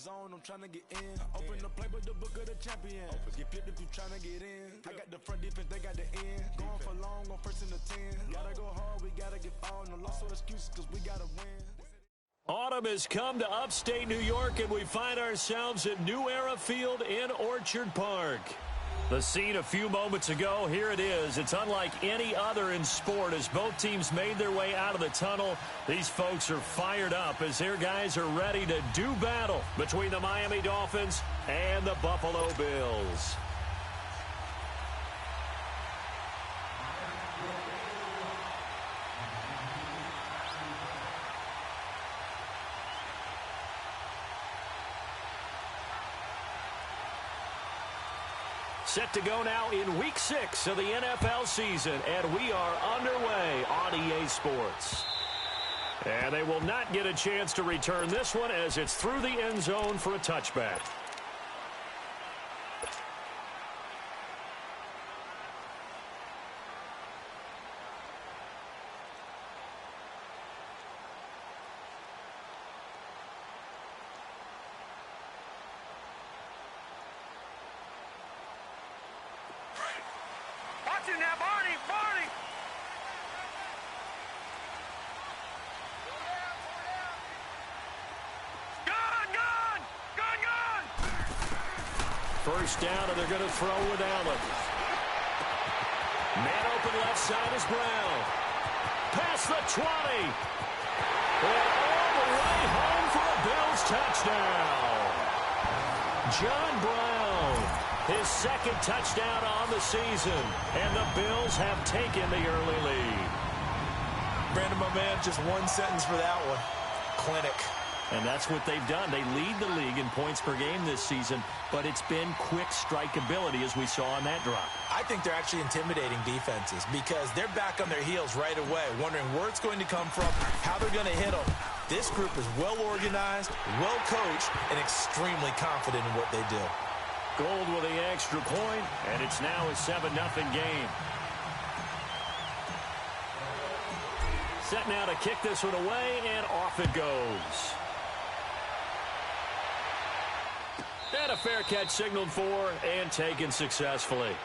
zone, I'm trying to get in. Open the playbook, the book of the champion. Get flipped if you trying to get in. I got the front defense, they got the end. Going for long, on first and the 10. Gotta go hard, we gotta get fouled. No loss or excuses, cause we gotta win. Autumn has come to upstate New York, and we find ourselves at New Era Field in Orchard Park. The scene a few moments ago, here it is. It's unlike any other in sport as both teams made their way out of the tunnel. These folks are fired up as their guys are ready to do battle between the Miami Dolphins and the Buffalo Bills. Set to go now in Week 6 of the NFL season, and we are underway on EA Sports. And they will not get a chance to return this one as it's through the end zone for a touchback. Now, Barney! Gun! First down, and they're going to throw with Allen. Man open left side is Brown. Past the 20. And all the way home for a Bills touchdown. John Brown. His second touchdown on the season, and the Bills have taken the early lead. Brandon, my man, just one sentence for that one. Clinic. And that's what they've done. They lead the league in points per game this season, but it's been quick strikeability as we saw on that drop. I think they're actually intimidating defenses because they're back on their heels right away, wondering where it's going to come from, how they're going to hit them. This group is well organized, well coached, and extremely confident in what they do. Gold with the extra point, and it's now a 7-0 game. Set now to kick this one away, and off it goes. And a fair catch signaled for and taken successfully.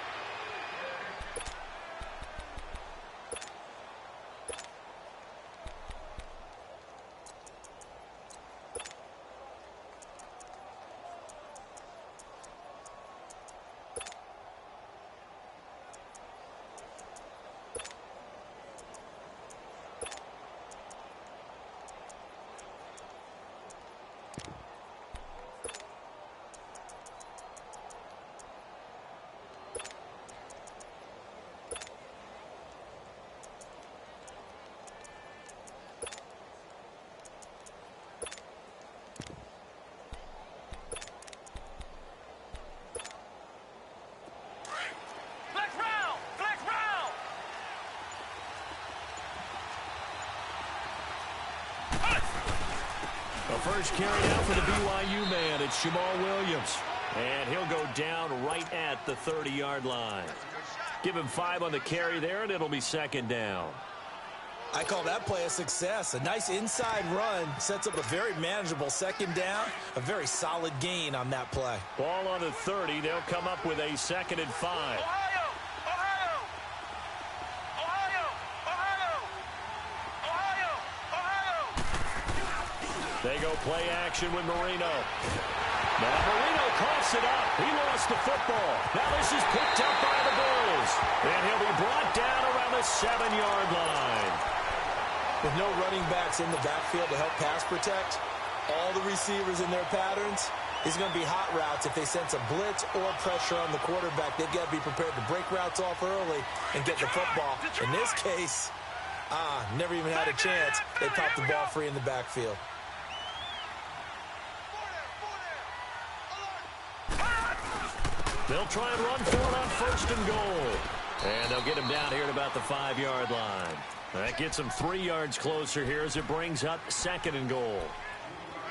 First carry out for the BYU man. It's Jamal Williams. And he'll go down right at the 30-yard line. Give him 5 on the carry there, and it'll be second down. I call that play a success. A nice inside run sets up a very manageable second down. A very solid gain on that play. Ball on the 30. They'll come up with a 2nd and 5. They go play action with Marino. Now Marino coughs it up. He lost the football. Now this is picked up by the Bills. And he'll be brought down around the 7-yard line. With no running backs in the backfield to help pass protect, all the receivers in their patterns, it's going to be hot routes. If they sense a blitz or pressure on the quarterback, they've got to be prepared to break routes off early and get the football. In this case, never even had a chance. They popped the ball free in the backfield. They'll try and run for it on 1st and goal. And they'll get him down here at about the 5-yard line. That gets him 3 yards closer here as it brings up 2nd and goal.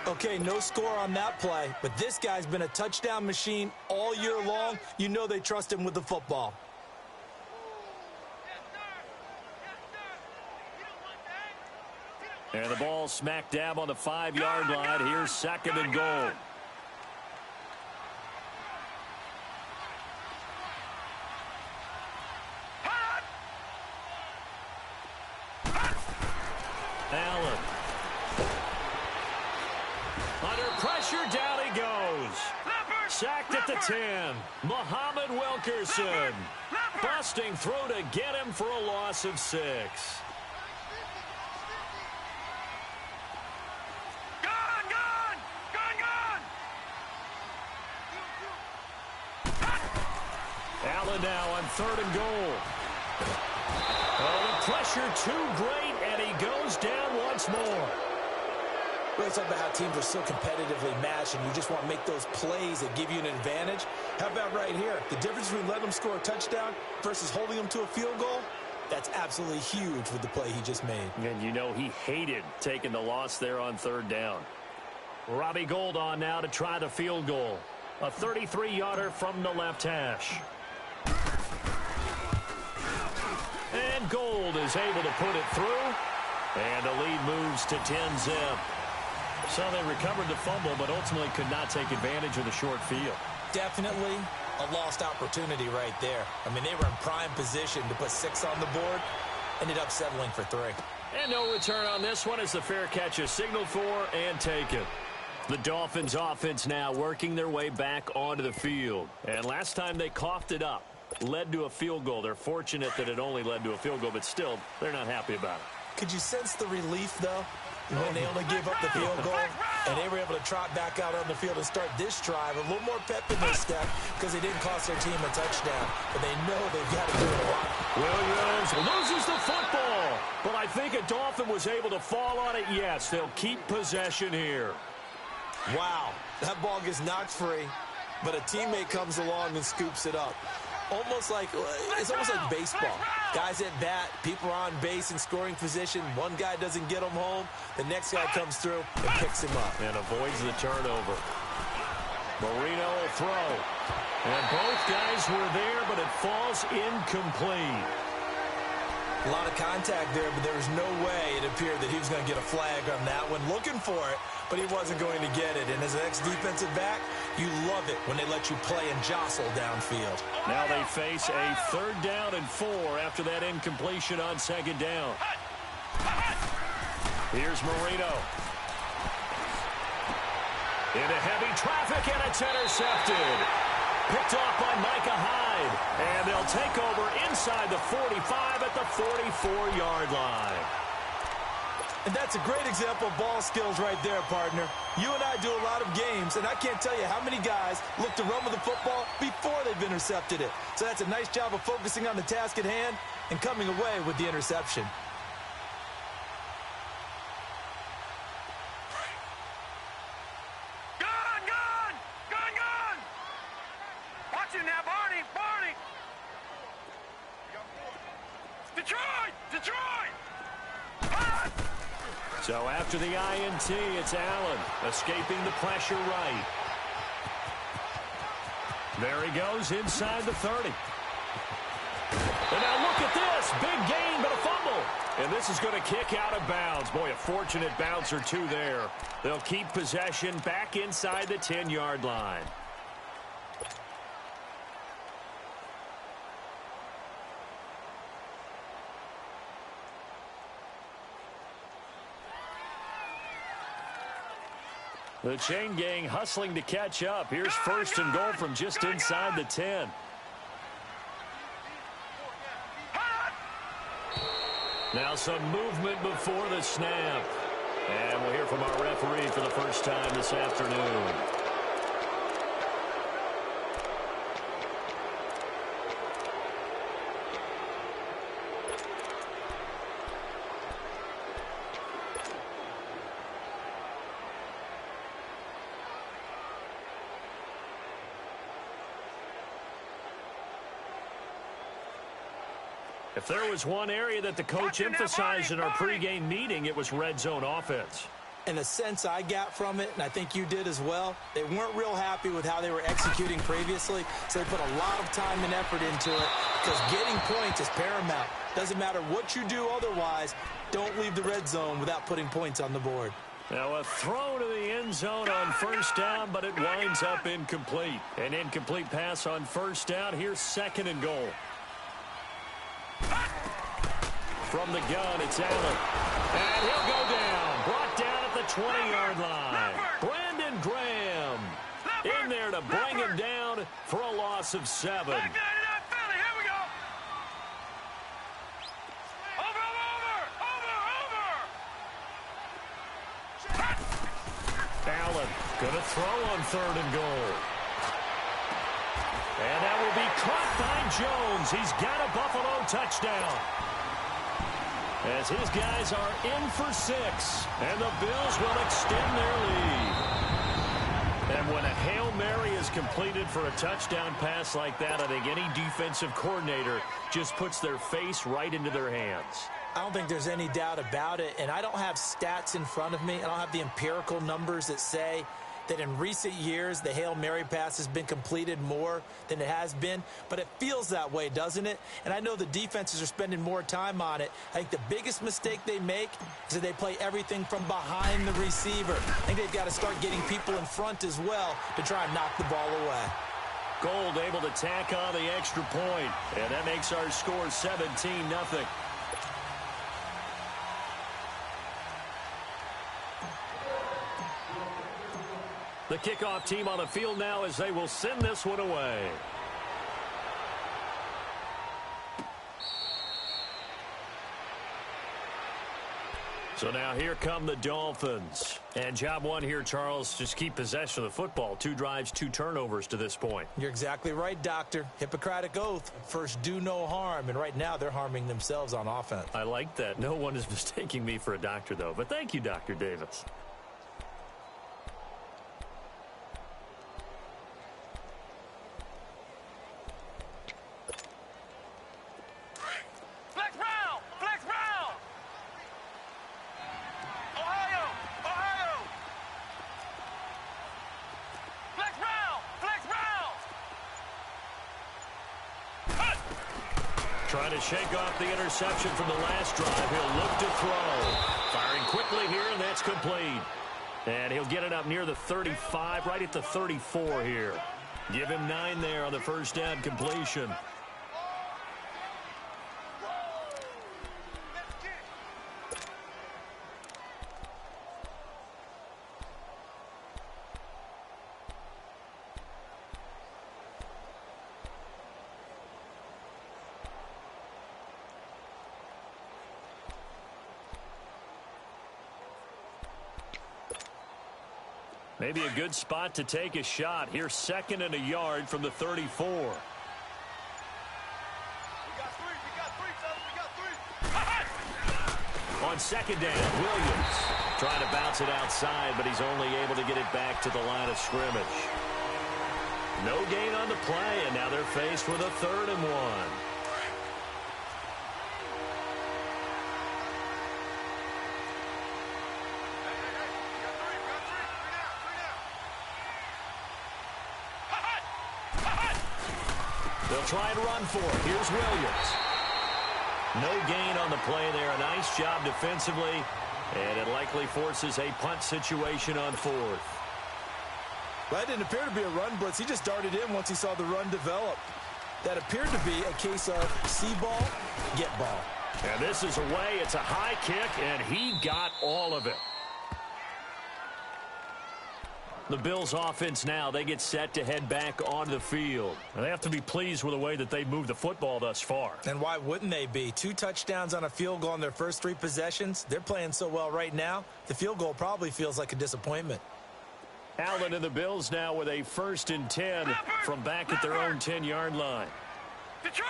Okay, no score on that play, but this guy's been a touchdown machine all year long. You know they trust him with the football. And the ball smack dab on the 5-yard line. Here's 2nd and goal. pressure, down he goes. Sacked at the 10. Muhammad Wilkerson busting through to get him for a loss of 6. Allen now on 3rd and goal. Oh, the pressure too great, and he goes down once more. Well, it's about how teams are so competitively matched, and you just want to make those plays that give you an advantage. How about right here? The difference between letting them score a touchdown versus holding them to a field goal, that's absolutely huge with the play he just made. And you know he hated taking the loss there on 3rd down. Robbie Gould on now to try the field goal. A 33-yarder from the left hash. And Gould is able to put it through. And the lead moves to 10-zip. So they recovered the fumble, but ultimately could not take advantage of the short field. Definitely a lost opportunity right there. I mean, they were in prime position to put 6 on the board. Ended up settling for 3. And no return on this one as the fair catch is signaled for and taken. The Dolphins offense now working their way back onto the field. And last time they coughed it up, led to a field goal. They're fortunate that it only led to a field goal, but still, they're not happy about it. Could you sense the relief, though, when they only gave up the field goal and they were able to trot back out on the field and start this drive a little more pep in their step because they didn't cost their team a touchdown, but they know they've got to do it a lot. Williams loses the football, but I think a Dolphin was able to fall on it. Yes, they'll keep possession here. Wow, that ball gets knocked free, but a teammate comes along and scoops it up. It's almost like baseball. Guys at bat, people are on base in scoring position. One guy doesn't get him home. The next guy comes through and picks him up. And avoids the turnover. Marino will throw. And both guys were there, but it falls incomplete. A lot of contact there, but there was no way it appeared that he was going to get a flag on that one. Looking for it, but he wasn't going to get it. And as an ex-defensive back, you love it when they let you play and jostle downfield. Now they face a 3rd down and 4 after that incompletion on 2nd down. Here's Marino. Into heavy traffic, and it's intercepted. Picked off by Micah Hyde. And they'll take over inside the 45 at the 44-yard line. And that's a great example of ball skills right there, partner. You and I do a lot of games, and I can't tell you how many guys look to run with the football before they've intercepted it. So that's a nice job of focusing on the task at hand and coming away with the interception. Watch it now, Barney! Detroit! So after the INT, it's Allen escaping the pressure right. There he goes inside the 30. And now look at this. Big gain, but a fumble. And this is going to kick out of bounds. Boy, a fortunate bounce or two there. They'll keep possession back inside the 10-yard line. The chain gang hustling to catch up. Here's 1st and goal from just inside the 10. Now some movement before the snap. And we'll hear from our referee for the first time this afternoon. If there was one area that the coach emphasized in our pregame meeting, it was red zone offense. And the sense I got from it, and I think you did as well, they weren't real happy with how they were executing previously, so they put a lot of time and effort into it because getting points is paramount. Doesn't matter what you do otherwise, don't leave the red zone without putting points on the board. Now a throw to the end zone on 1st down, but it winds up incomplete. An incomplete pass on 1st down. Here's 2nd and goal. From the gun, it's Allen. And he'll go down. Brought down at the 20-yard line. Brandon Graham there to bring him down for a loss of 7. Back 99 Philly, here we go. Over. Allen going to throw on 3rd and goal. And that will be caught by Jones. He's got a Buffalo touchdown. As his guys are in for 6, and the Bills will extend their lead. And when a Hail Mary is completed for a touchdown pass like that, I think any defensive coordinator just puts their face right into their hands. I don't think there's any doubt about it, and I don't have stats in front of me. I don't have the empirical numbers that say that in recent years the Hail Mary pass has been completed more than it has been, but it feels that way, doesn't it? And I know the defenses are spending more time on it. I think the biggest mistake they make is that they play everything from behind the receiver. I think they've got to start getting people in front as well to try and knock the ball away. Gold able to tack on the extra point, and that makes our score 17-0. The kickoff team on the field now as they will send this one away. So now here come the Dolphins. And job one here, Charles, just keep possession of the football. 2 drives, 2 turnovers to this point. You're exactly right, Doctor. Hippocratic oath. First, do no harm. And right now, they're harming themselves on offense. I like that. No one is mistaking me for a doctor, though. But thank you, Dr. Davis. Trying to shake off the interception from the last drive. He'll look to throw. Firing quickly here, and that's complete. And he'll get it up near the 35, right at the 34 here. Give him 9 there on the first down completion. Maybe a good spot to take a shot. Here's 2nd and a yard from the 34. We got 3, On 2nd down, Williams trying to bounce it outside, but he's only able to get it back to the line of scrimmage. No gain on the play, and now they're faced with a 3rd and 1. They'll try and run for it. Here's Williams. No gain on the play there. A nice job defensively, and it likely forces a punt situation on 4th. That didn't appear to be a run blitz. He just darted in once he saw the run develop. That appeared to be a case of see ball, get ball. And this is away. It's a high kick, and he got all of it. The Bills offense now, they get set to head back onto the field. And they have to be pleased with the way that they've moved the football thus far. And why wouldn't they be? 2 touchdowns on a field goal in their first 3 possessions. They're playing so well right now, the field goal probably feels like a disappointment. Allen and the Bills now with a 1st and 10 from back at their own 10-yard line. Detroit!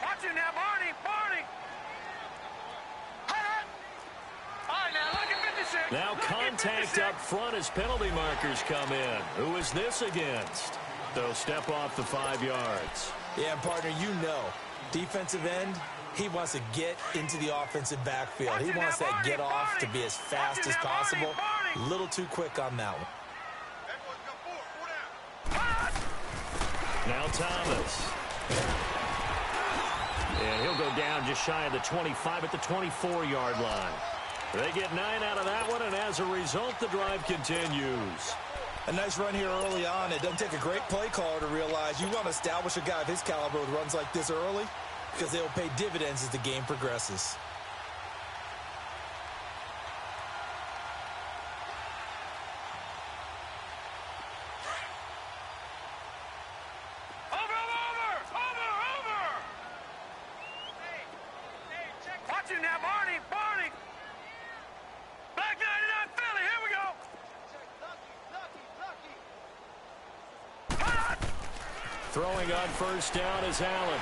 Watch it now, Barney! Now contact up front as penalty markers come in. Who is this against? They'll step off the 5 yards. Yeah, and partner, you know, defensive end, he wants to get into the offensive backfield. He wants that get off to be as fast as possible. A little too quick on that one. Now Thomas. And he'll go down just shy of the 25 at the 24-yard line. They get 9 out of that one, and as a result, the drive continues. A nice run here early on. It doesn't take a great play caller to realize you want to establish a guy of his caliber with runs like this early because they'll pay dividends as the game progresses. Watch you now, Barney. Barney. Back 99 Philly. Here we go. Throwing on first down is Allen.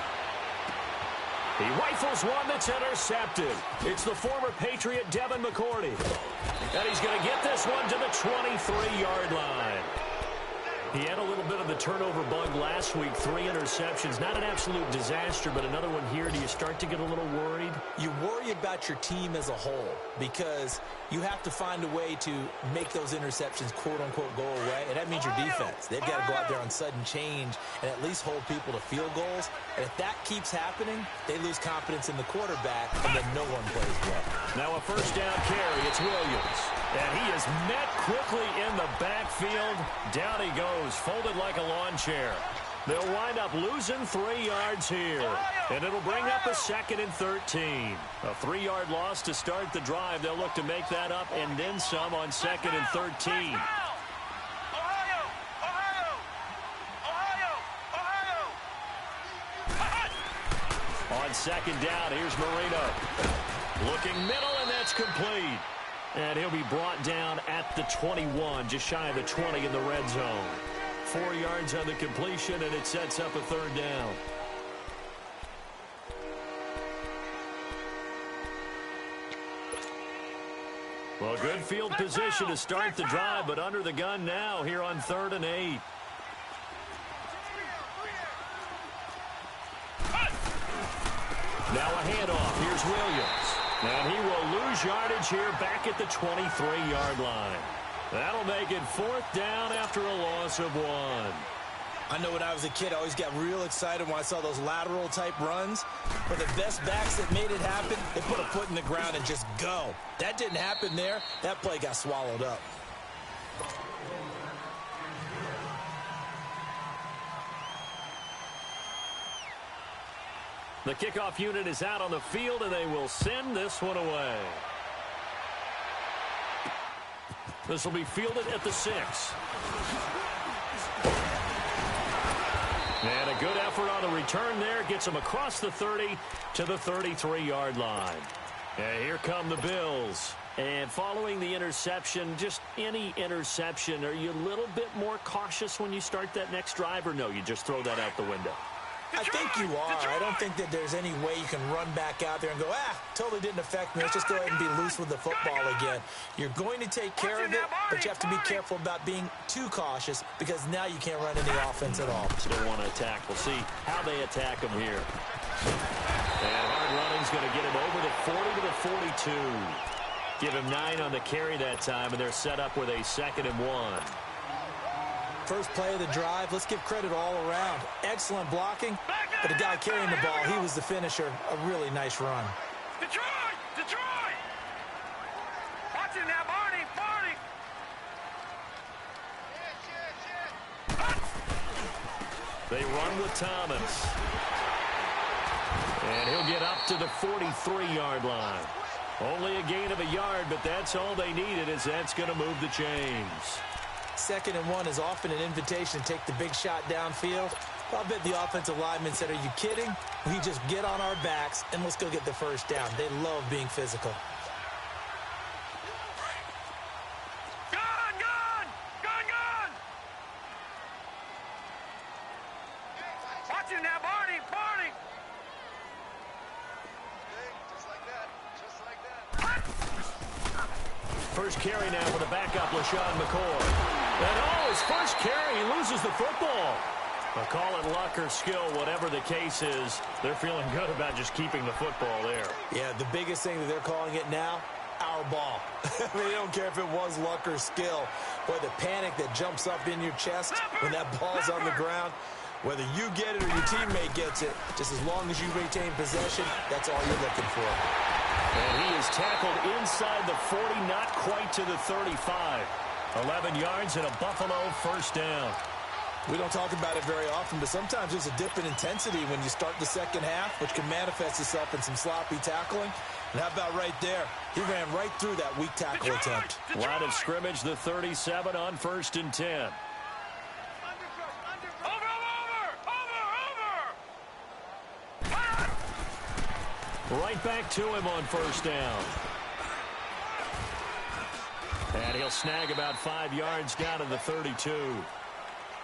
He rifles one that's intercepted. It's the former Patriot Devin McCourty. And he's going to get this one to the 23-yard line. He had a little bit of the turnover bug last week, 3 interceptions. Not an absolute disaster, but another one here. Do you start to get a little worried? You worry about your team as a whole because you have to find a way to make those interceptions, quote-unquote, go away, and that means your defense. They've got to go out there on sudden change and at least hold people to field goals. And if that keeps happening, they lose confidence in the quarterback, and then no one plays well. Now a first down carry. It's Williams. And he is met quickly in the backfield. Down he goes, folded like a lawn chair. They'll wind up losing 3 yards here. And it'll bring up a 2nd and 13. A 3-yard loss to start the drive. They'll look to make that up and then some on 2nd and 13. On 2nd down, here's Marino. Looking middle, and that's complete. And he'll be brought down at the 21, just shy of the 20 in the red zone. 4 yards on the completion, and it sets up a 3rd down. Well, good field position to start the drive, but under the gun now here on 3rd and 8. Now a handoff. Here's Williams. And he will lose yardage here back at the 23-yard line. That'll make it 4th down after a loss of 1. I know when I was a kid, I always got real excited when I saw those lateral-type runs. But the best backs that made it happen, they put a foot in the ground and just go. That didn't happen there. That play got swallowed up. The kickoff unit is out on the field, and they will send this one away. This will be fielded at the 6. And a good effort on the return there. Gets him across the 30 to the 33-yard line. And here come the Bills. And following the interception, just any interception, are you a little bit more cautious when you start that next drive, or no, you just throw that out the window? I think you are. I don't think that there's any way you can run back out there and go, totally didn't affect me. Let's just go ahead and be loose with the football again. You're going to take care of it, but you have to be careful about being too cautious because now you can't run any offense at all. Still want to attack. We'll see how they attack him here. And hard running's going to get him over the 40 to the 42. Give him 9 on the carry that time, and they're set up with a 2nd and 1. First play of the drive, let's give credit all around. Excellent blocking, but the guy carrying the ball, he was the finisher. A really nice run. Detroit! Detroit! Watch him now, Barney! Barney! They run with Thomas. And he'll get up to the 43-yard line. Only a gain of a yard, but that's all they needed, as that's going to move the chains. 2nd and 1 is often an invitation to take the big shot downfield. I'll bet the offensive lineman said, are you kidding? We just get on our backs and let's go get the first down. They love being physical. Gone! Gone! Gone! Gone! Watch him now, Barney! Barney! Just like that. Just like that. First carry now for the backup, LaShawn McCoy. And his first carry, he loses the football. I'll call it luck or skill, whatever the case is. They're feeling good about just keeping the football there. Yeah, the biggest thing that they're calling it now, our ball. They don't care if it was luck or skill. Boy, the panic that jumps up in your chest when that ball's on the ground, whether you get it or your teammate gets it, just as long as you retain possession, that's all you're looking for. And he is tackled inside the 40, not quite to the 35. 11 yards and a Buffalo first down. We don't talk about it very often, but sometimes there's a dip in intensity when you start the second half, which can manifest itself in some sloppy tackling. And how about right there? He ran right through that weak tackle attempt. Line of scrimmage, the 37 on 1st and 10. Right back to him on first down. And he'll snag about 5 yards down to the 32.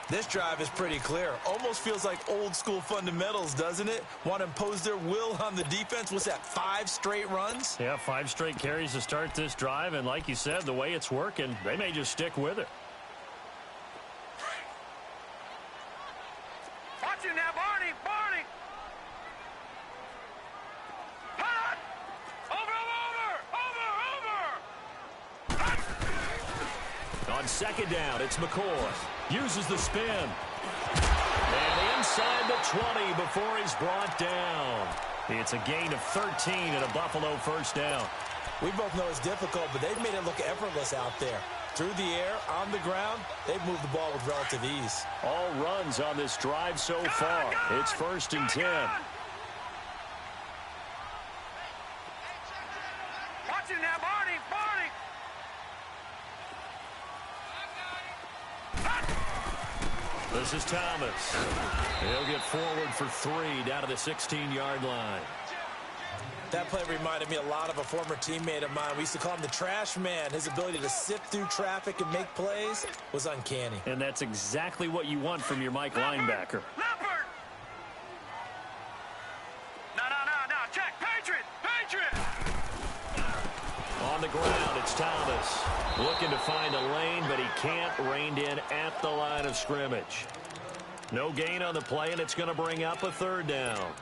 This drive is pretty clear. Almost feels like old school fundamentals, doesn't it? Want to impose their will on the defense. What's that, 5 straight runs? Yeah, 5 straight carries to start this drive. And like you said, the way it's working, they may just stick with it. Watch him now, Barney! Barney! Hot! Over! On second down, it's McCoy. Uses the spin. And inside the 20 before he's brought down. It's a gain of 13 and a Buffalo first down. We both know it's difficult, but they've made it look effortless out there. Through the air, on the ground, they've moved the ball with relative ease. All runs on this drive so far. It's 1st and 10. Watch him now, Barney! Barney! This is Thomas. He'll get forward for 3 down to the 16-yard line. That play reminded me a lot of a former teammate of mine. We used to call him the trash man. His ability to sift through traffic and make plays was uncanny. And that's exactly what you want from your Mike linebacker. Leopard! No. Check! Patriot! Patriot! On the ground, it's Thomas. Looking to find a lane, but he can't. Reined in at the line of scrimmage. No gain on the play, and it's going to bring up a 3rd down.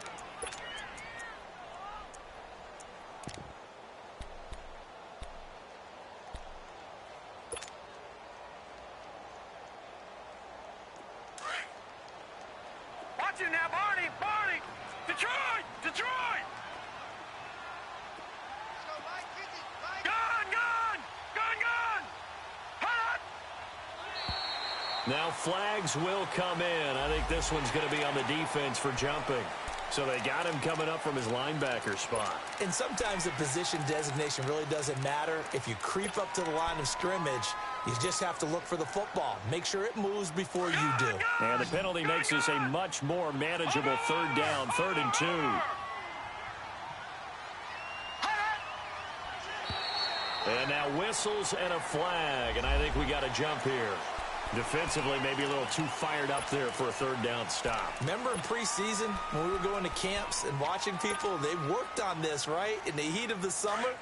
Watch him now, Barney! Barney! Detroit! Detroit! Let's go, Mike. Easy, Mike. Gun! Gun! Gun! Gun! Hot! Now flags will come in. I think this one's going to be on the defense for jumping. So they got him coming up from his linebacker spot. And sometimes the position designation really doesn't matter. If you creep up to the line of scrimmage, you just have to look for the football. Make sure it moves before you do. And the penalty makes this a much more manageable 3rd down, 3rd and 2. And now whistles and a flag, and I think we got a jump here. Defensively, maybe a little too fired up there for a 3rd down stop. Remember in preseason when we were going to camps and watching people, they worked on this, right? In the heat of the summer,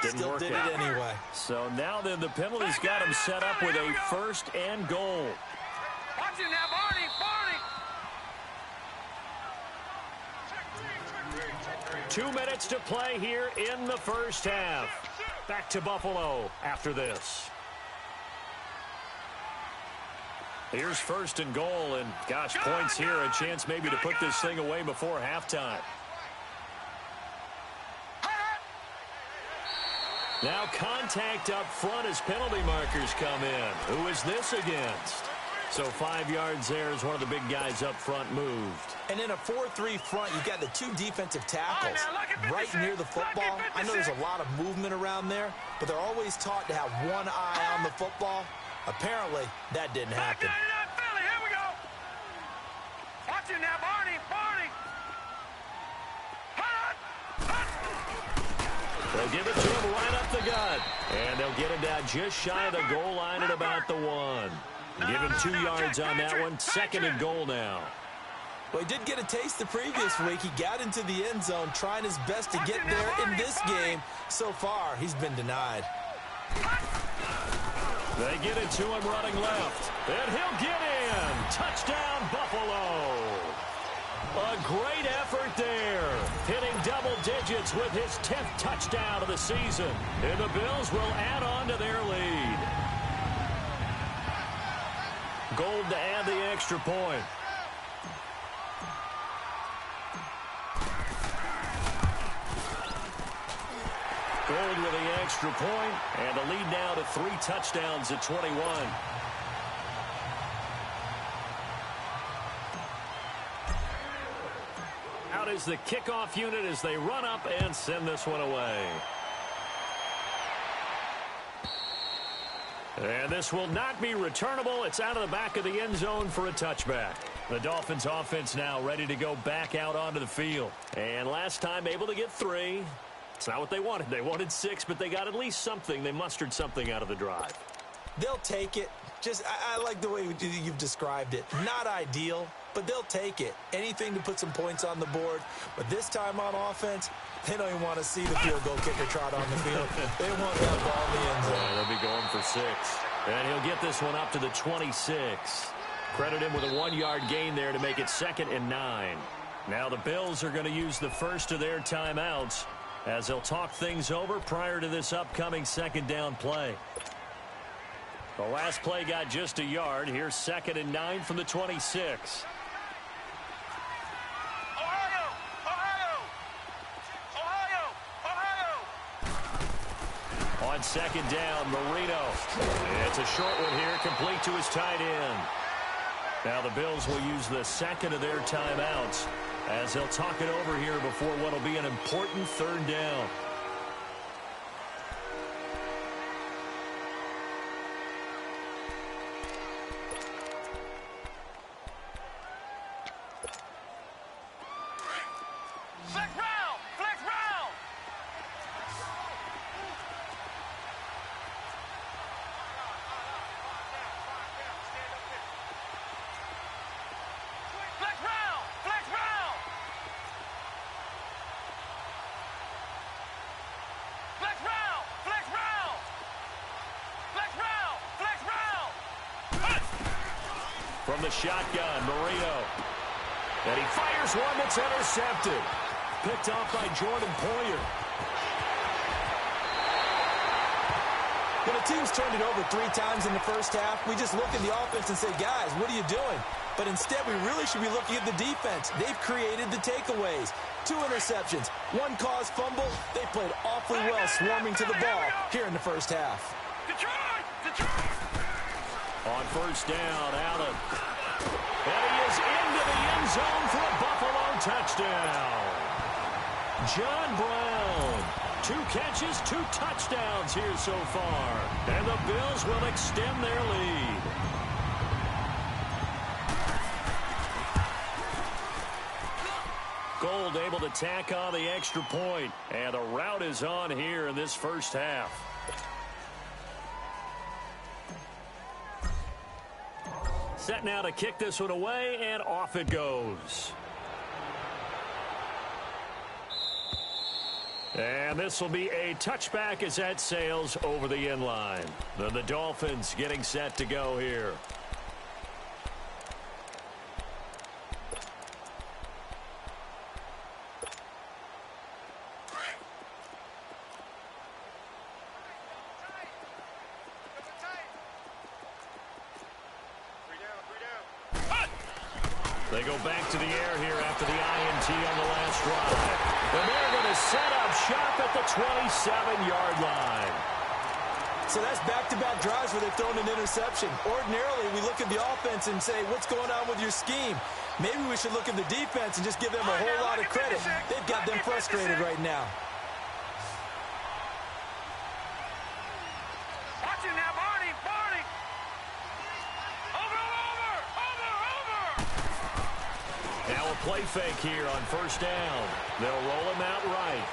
still did it anyway. So now then the penalty's got him set up with a 1st and goal. Watch him now, Barney! Barney! 2 minutes to play here in the first half. Back to Buffalo after this. Here's 1st and goal, and gosh, points here, a chance maybe to put this thing away before halftime. Now contact up front as penalty markers come in. Who is this against? So 5 yards there as one of the big guys up front moved. And in a 4-3 front, you've got the 2 defensive tackles right near the football. I know there's a lot of movement around there, but they're always taught to have one eye on the football. Apparently, that didn't happen. Philly, here we go! Watch him now, Barney! Barney! Hot! They'll give it to him right up the gut. And they'll get him down just shy of the goal line at about the 1. Give him 2 yards on that one. 2nd and goal now. Well, he did get a taste the previous week. He got into the end zone trying his best to get there in this game. So far, he's been denied. They get it to him running left. And he'll get in. Touchdown, Buffalo. A great effort there. Hitting double digits with his 10th touchdown of the season. And the Bills will add on to their lead. Gold to add the extra point. Gold with the extra point, and the lead now to 3 touchdowns at 21. Out is the kickoff unit as they run up and send this one away. And this will not be returnable. It's out of the back of the end zone for a touchback. The Dolphins offense now ready to go back out onto the field. And last time able to get 3. It's not what they wanted. They wanted 6, but they got at least something. They mustered something out of the drive. They'll take it. I like the way you've described it. Not ideal, but they'll take it. Anything to put some points on the board. But this time on offense, they don't even want to see the field goal kicker trot on the field. They want that ball in the end zone. Yeah, they'll be going for 6. And he'll get this one up to the 26. Credit him with a 1-yard gain there to make it 2nd and 9. Now the Bills are going to use the first of their timeouts as they'll talk things over prior to this upcoming 2nd down play. The last play got just a yard. Here's 2nd and 9 from the 26. On 2nd down, Marino. It's a short one here, complete to his tight end. Now the Bills will use the 2nd of their timeouts as they'll talk it over here before what will be an important 3rd down. From the shotgun, Marino. And he fires one that's intercepted. Picked off by Jordan Poyer. When a team's turned it over 3 times in the first half, we just look at the offense and say, guys, what are you doing? But instead, we really should be looking at the defense. They've created the takeaways. 2 interceptions, 1 caused fumble. They played awfully well swarming to the ball here in the first half. On 1st down, Allen. And he is into the end zone for a Buffalo touchdown. John Brown. 2 catches, 2 touchdowns here so far. And the Bills will extend their lead. Gold able to tack on the extra point. And the route is on here in this first half. Set now to kick this one away, and off it goes. And this will be a touchback as that sails over the end line. Then the Dolphins getting set to go here. They go back to the air here after the INT on the last drive. And they're going to set up shop at the 27-yard line. So that's back-to-back drives where they've thrown an interception. Ordinarily, we look at the offense and say, what's going on with your scheme? Maybe we should look at the defense and just give them a whole lot of credit. They've got them frustrated right now. Watch it now, Barney. Now a play fake here on 1st down. They'll roll him out right.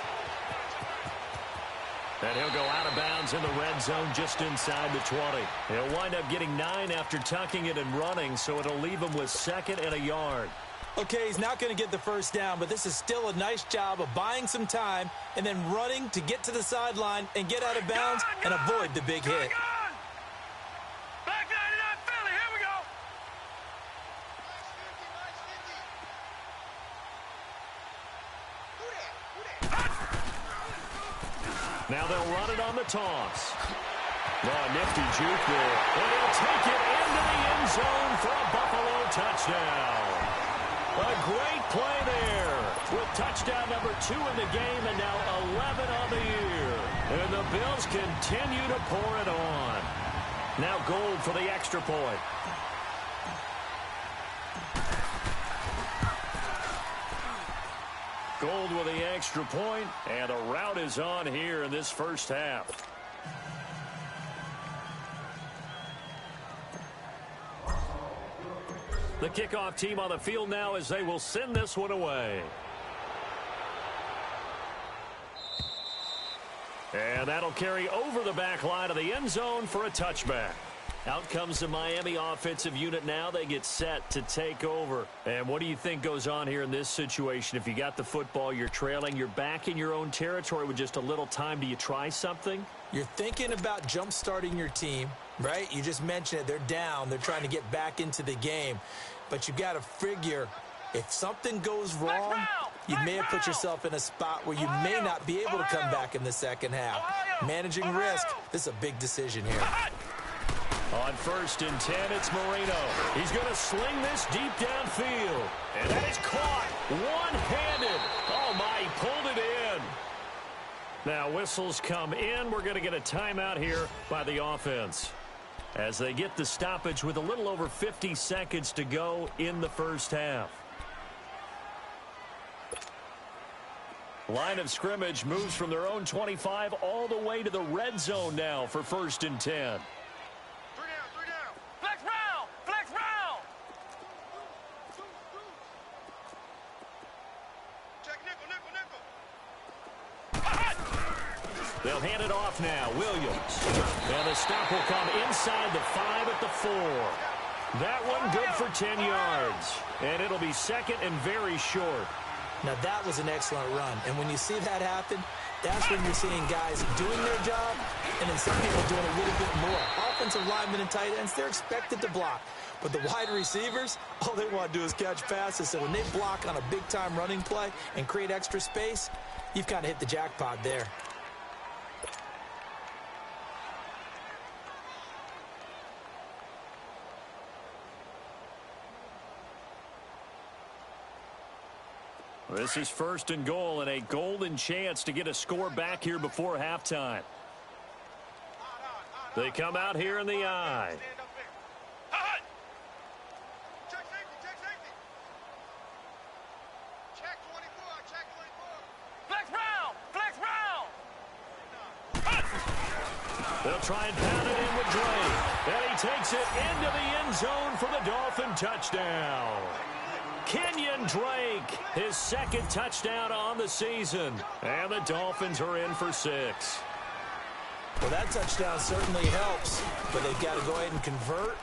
And he'll go out of bounds in the red zone just inside the 20. He'll wind up getting 9 after tucking it and running, so it'll leave him with 2nd and a yard. Okay, he's not going to get the 1st down, but this is still a nice job of buying some time and then running to get to the sideline and get out of bounds and avoid the big hit. Back 99 Philly, here we go. Now they'll run it on the toss. Oh, nifty juke there. And he'll take it into the end zone for a Buffalo touchdown. A great play there with touchdown number 2 in the game and now 11 on the year. And the Bills continue to pour it on. Now Gold for the extra point. Gold with the extra point, and the route is on here in this first half. The kickoff team on the field now as they will send this one away. And that'll carry over the back line of the end zone for a touchback. Out comes the Miami offensive unit now. They get set to take over. And what do you think goes on here in this situation? If you got the football, you're trailing, you're back in your own territory with just a little time. Do you try something? You're thinking about jump-starting your team, right? You just mentioned it. They're down. They're trying to get back into the game. But you got to figure if something goes wrong, you may have put yourself in a spot where you may not be able to come back in the second half. Managing risk, this is a big decision here. On 1st and 10, it's Marino. He's going to sling this deep downfield. And that is caught one-handed. Oh, my, he pulled it in. Now, whistles come in. We're going to get a timeout here by the offense as they get the stoppage with a little over 50 seconds to go in the first half. Line of scrimmage moves from their own 25 all the way to the red zone now for 1st and 10. Three down. Flex round. Flex round. Check nickel. They'll hand it off now. Williams. And the stop will come inside the 5 at the 4. That one good for 10 yards. And it'll be second and very short. Now, that was an excellent run. And when you see that happen, that's when you're seeing guys doing their job and then some people doing a little bit more. Offensive linemen and tight ends, they're expected to block. But the wide receivers, all they want to do is catch passes. So when they block on a big-time running play and create extra space, you've kind of hit the jackpot there. This is 1st and goal and a golden chance to get a score back here before halftime. They come out here in the I. Check safety. Check 24. Flex round. They'll try and pound it in with Drake. And he takes it into the end zone for the Dolphin touchdown. Kenyon Drake, his second touchdown on the season. And the Dolphins are in for 6. Well, that touchdown certainly helps, but they've got to go ahead and convert,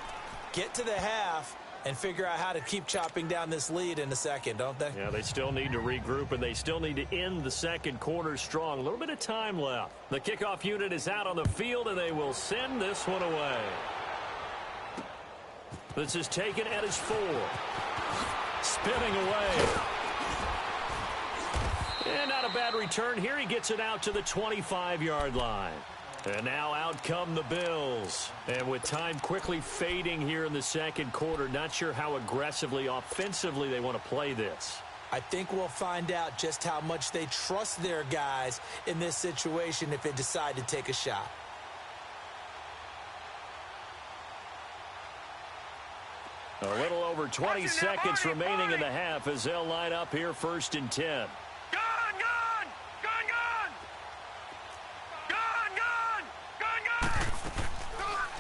get to the half, and figure out how to keep chopping down this lead in the second, don't they? Yeah, they still need to regroup, and they still need to end the second quarter strong. A little bit of time left. The kickoff unit is out on the field, and they will send this one away. This is taken at his 4. Spinning away. And not a bad return here. He gets it out to the 25-yard line. And now out come the Bills. And with time quickly fading here in the second quarter, not sure how aggressively, offensively they want to play this. I think we'll find out just how much they trust their guys in this situation if they decide to take a shot. A little over 20 seconds remaining in the half as they'll line up here 1st and 10.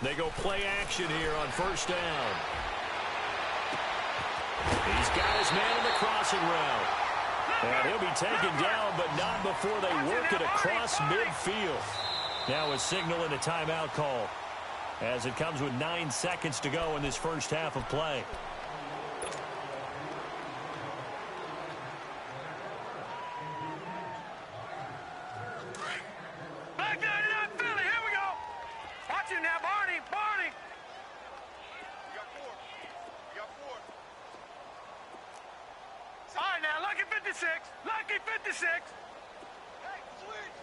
They go play action here on 1st down. He's got his man in the crossing route. And he'll be taken down, but not before they work it across midfield. Now a signal and a timeout call, as it comes with 9 seconds to go in this first half of play. Back 99 Philly, here we go. Watch it now, Barney. You got four. All right, now, Lucky 56. Hey, switch.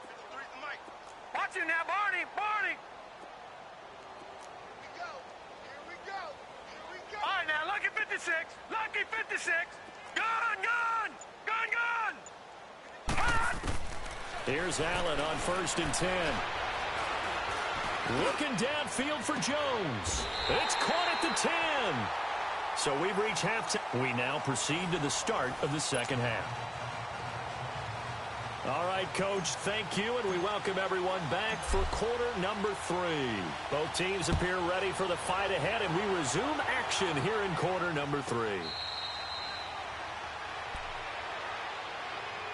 53's the mic. Watch it now, Barney. Here we go. All right, now, Lucky 56. Gun. Here's Allen on 1st and 10. Looking downfield for Jones. It's caught at the 10. So we've reached halftime. We now proceed to the start of the second half. All right, Coach, thank you, and we welcome everyone back for quarter number 3. Both teams appear ready for the fight ahead, and we resume action here in quarter number 3.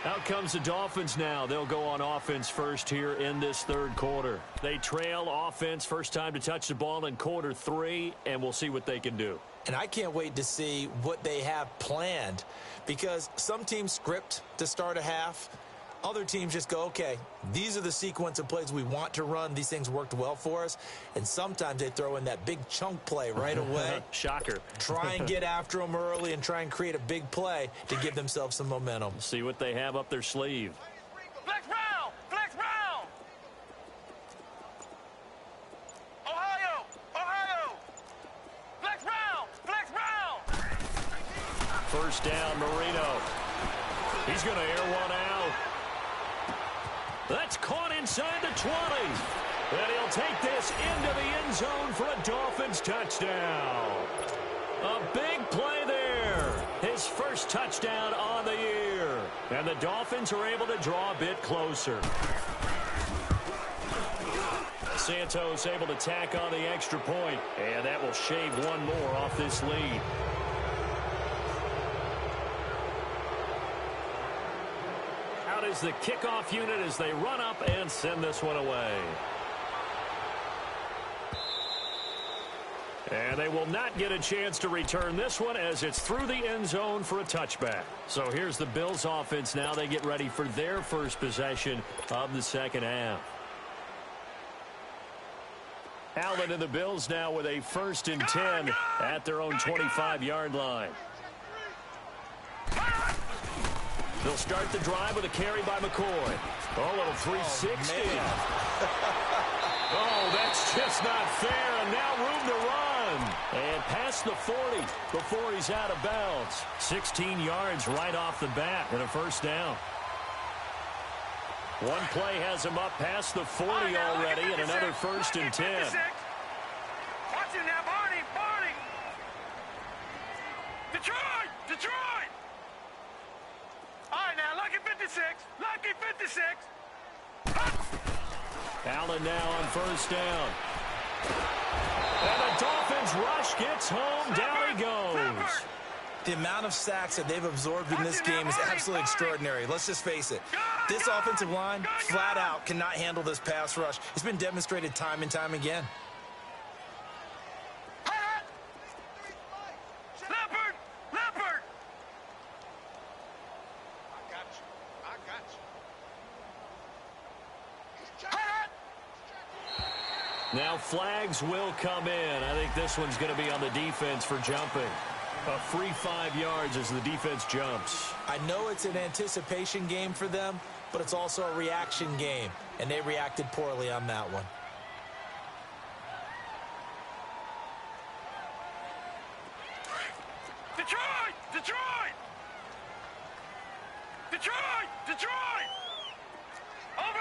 Out comes the Dolphins now. They'll go on offense first here in this third quarter. They trail offense, first time to touch the ball in quarter 3, and we'll see what they can do. And I can't wait to see what they have planned, because some teams script to start a half. Other teams just go, okay, these are the sequence of plays we want to run. These things worked well for us. And sometimes they throw in that big chunk play right away. Shocker. Try and get after them early and try and create a big play to give themselves some momentum. See what they have up their sleeve. Flex round! Flex round! Ohio! Ohio! Flex round! Flex round! First down, Marino. He's going to air one out. That's caught inside the 20. And he'll take this into the end zone for a Dolphins touchdown. A big play there. His first touchdown on the year. And the Dolphins are able to draw a bit closer. Santos able to tack on the extra point. And that will shave one more off this lead. Is the kickoff unit as they run up and send this one away. And they will not get a chance to return this one as it's through the end zone for a touchback. So here's the Bills offense now. They get ready for their first possession of the second half. Allen and the Bills now with a 1st and 10 at their own 25-yard line. They'll start the drive with a carry by McCoy. Oh, a little 360. Oh, that's just not fair. And now room to run. And past the 40 before he's out of bounds. 16 yards right off the bat and a first down. One play has him up past the 40 already and another 1st and 10. Watch it now, Barney. Barney. Detroit. Detroit. All right, now, lucky 56. Lucky 56. Allen now on first down. And the Dolphins rush gets home. Down he goes. The amount of sacks that they've absorbed in this game is absolutely extraordinary. Let's just face it. This offensive line, flat out, cannot handle this pass rush. It's been demonstrated time and time again. Now flags will come in. I think this one's going to be on the defense for jumping. A free 5 yards as the defense jumps. I know it's an anticipation game for them, but it's also a reaction game, and they reacted poorly on that one. Detroit! Detroit! Detroit! Detroit! Over!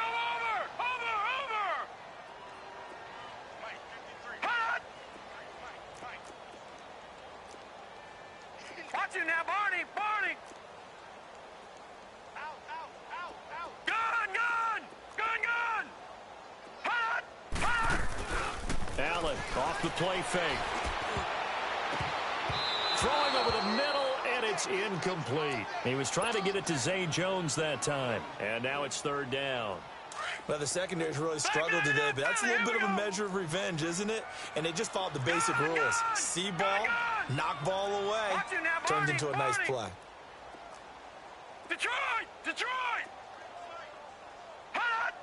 Watch him now, Barney! Barney! Out! Gun! Hot! Allen off the play fake. Throwing over the middle, and it's incomplete. He was trying to get it to Zay Jones that time. And now it's 3rd down. Well, the secondary's really struggled today, but that's a little bit of a measure of revenge, isn't it? And they just followed the basic rules. See ball, knock ball away, turns into a nice play. Detroit! Hot!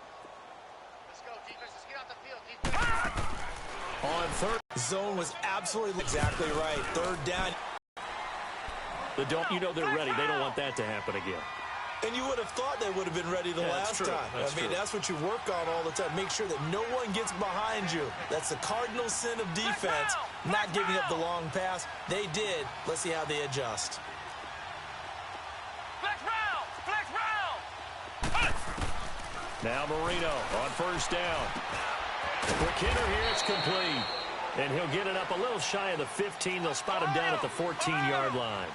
Let's go, defense. Let's get out the field, defense. On third. Zone was absolutely exactly right. 3rd down. They're ready. They don't want that to happen again. And you would have thought they would have been ready the last time. That's what you work on all the time. Make sure that no one gets behind you. That's the cardinal sin of defense, not giving up the long pass. They did. Let's see how they adjust. Flex round! Now Marino on first down. Quick hitter here. It's complete. And he'll get it up a little shy of the 15. They'll spot him down at the 14-yard line.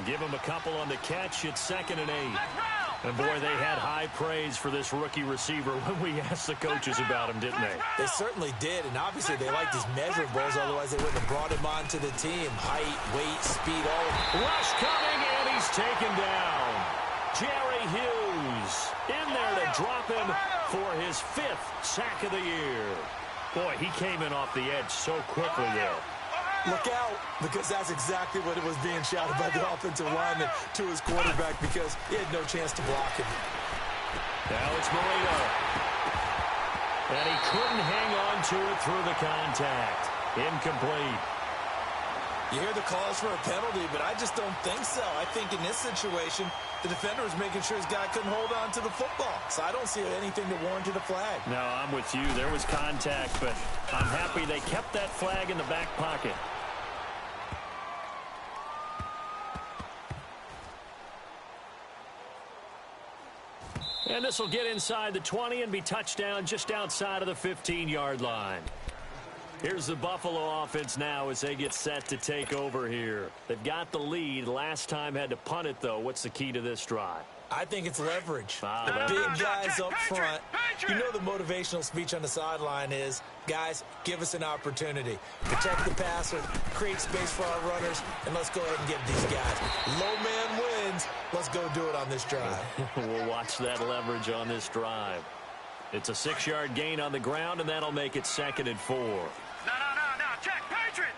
Give him a couple on the catch. It's 2nd and 8. And, boy, they had high praise for this rookie receiver when we asked the coaches about him, didn't they? They certainly did, and obviously they liked his measurables, otherwise they wouldn't have brought him onto the team. Height, weight, speed, all of it. Rush coming, and he's taken down. Jerry Hughes in there to drop him for his 5th sack of the year. Boy, he came in off the edge so quickly there. Look out, because that's exactly what it was being shouted by the offensive lineman to his quarterback because he had no chance to block him. Now it's Marino. And he couldn't hang on to it through the contact. Incomplete. You hear the calls for a penalty, but I just don't think so. I think in this situation, the defender was making sure his guy couldn't hold on to the football. So I don't see anything that warranted a flag. No, I'm with you. There was contact, but I'm happy they kept that flag in the back pocket. And this will get inside the 20 and be touchdown just outside of the 15-yard line. Here's the Buffalo offense now as they get set to take over here. They've got the lead. Last time had to punt it, though. What's the key to this drive? I think it's leverage. The big guys up front. You know the motivational speech on the sideline is, guys, give us an opportunity. Protect the passer, create space for our runners, and let's go ahead and get these guys. Low man wins. Let's go do it on this drive. We'll watch that leverage on this drive. It's a 6-yard gain on the ground, and that'll make it 2nd and 4. No. Check. Patriot.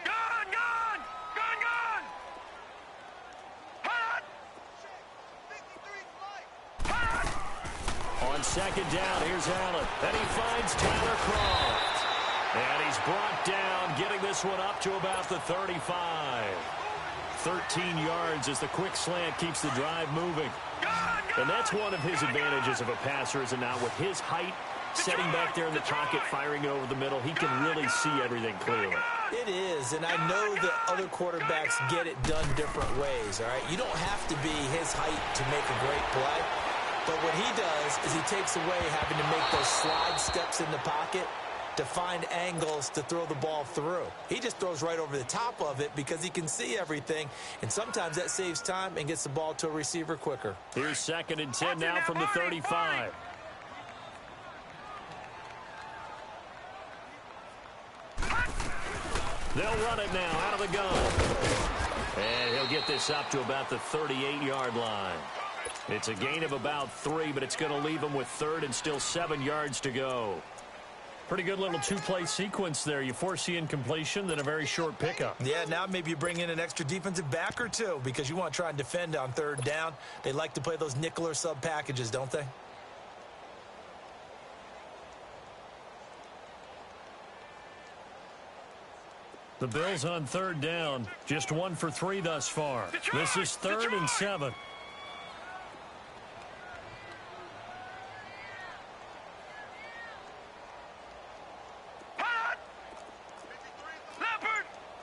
Gone. Hot. On 2nd down, here's Allen. And he finds Tyler Croft. And he's brought down, getting this one up to about the 35. 13 yards as the quick slant keeps the drive moving. And that's one of his advantages of a passer, is it not? With his height, setting back there in the pocket, firing it over the middle, he can really see everything clearly. It is, and I know that other quarterbacks get it done different ways, all right? You don't have to be his height to make a great play, but what he does is he takes away having to make those slide steps in the pocket to find angles to throw the ball through. He just throws right over the top of it because he can see everything, and sometimes that saves time and gets the ball to a receiver quicker. Here's 2nd and 10 now from the 35. They'll run it now out of the gun. And he'll get this up to about the 38-yard line. It's a gain of about 3, but it's going to leave him with 3rd and still 7 yards to go. Pretty good little 2-play sequence there. You force the incompletion, then a very short pickup. Yeah, now maybe you bring in an extra defensive back or two because you want to try and defend on 3rd down. They like to play those nickel or sub packages, don't they? The Bills on 3rd down. Just 1 for 3 thus far. This is 3rd and 7.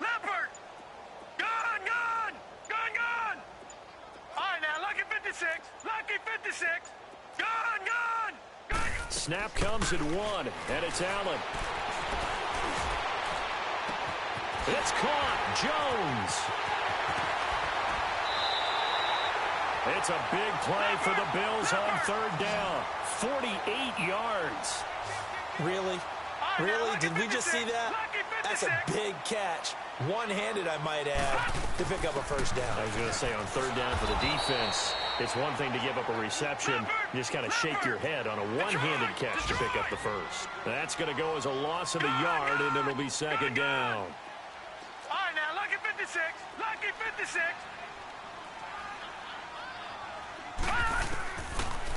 Leopard. Gone. All right, now, lucky 56. Gone. Snap comes at 1, and it's Allen. It's caught. Jones. It's a big play for the Bills on 3rd down. 48 yards. Really? Did we just see that? That's a big catch. One-handed, I might add, to pick up a 1st down. I was going to say, on 3rd down for the defense, it's one thing to give up a reception. You just kind of shake your head on a one-handed catch to pick up the 1st. That's going to go as a loss of a yard, and it'll be 2nd down. All right, now, lucky 56.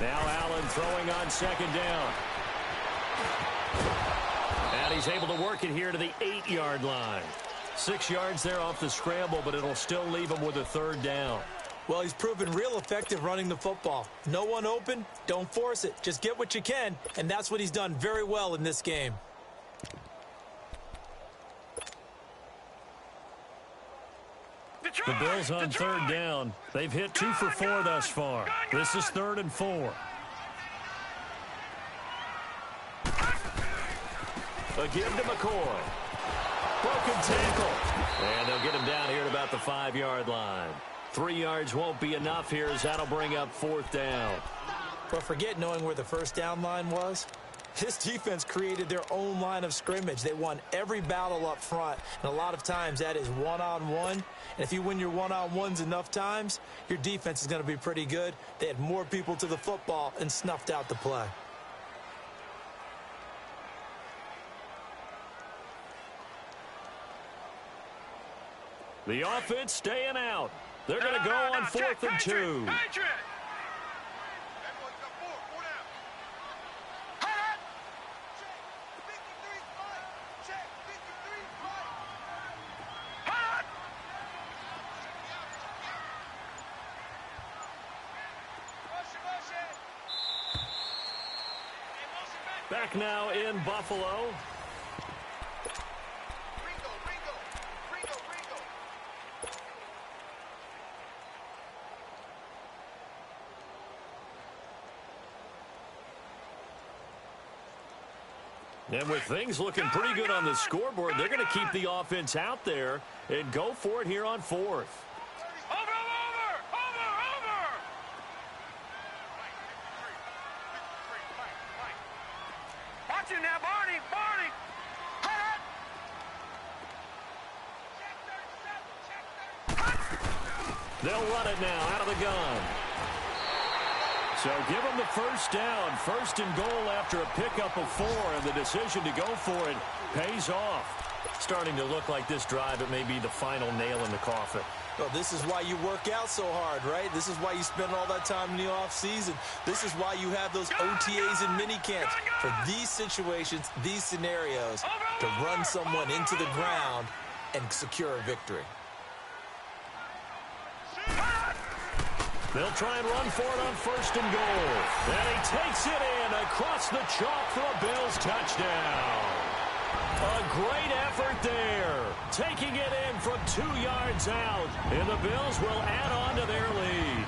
Now Allen throwing on 2nd down. And he's able to work it here to the 8-yard line. 6 yards there off the scramble, but it'll still leave him with a 3rd down. Well, he's proven real effective running the football. No one open, don't force it. Just get what you can, and that's what he's done very well in this game. The Bills on 3rd down. They've hit 2 for 4 thus far. This is 3rd and 4. Again to McCoy. Broken tackle. And they'll get him down here at about the 5-yard line. 3 yards won't be enough here as that'll bring up 4th down. But forget knowing where the first down line was. This defense created their own line of scrimmage. They won every battle up front, and a lot of times that is one-on-one. And if you win your one-on-ones enough times, your defense is going to be pretty good. They had more people to the football and snuffed out the play. The offense staying out. They're going to go on 4th and 2. Back now in Buffalo. And with things looking pretty good on the scoreboard, they're going to keep the offense out there and go for it here on 4th. Over! Watch it now, Barney! They'll run it now out of the gun. So give them the first down. 1st and goal after a pickup of 4, and the decision to go for it pays off. Starting to look like this drive, it may be the final nail in the coffin. Well, this is why you work out so hard, right? This is why you spend all that time in the offseason. This is why you have those OTAs and mini camps. For these situations, these scenarios, to run someone into the ground and secure a victory. They'll try and run for it on 1st and goal. And he takes it in across the chalk for a Bills touchdown. A great effort there. Taking it in from 2 yards out. And the Bills will add on to their lead.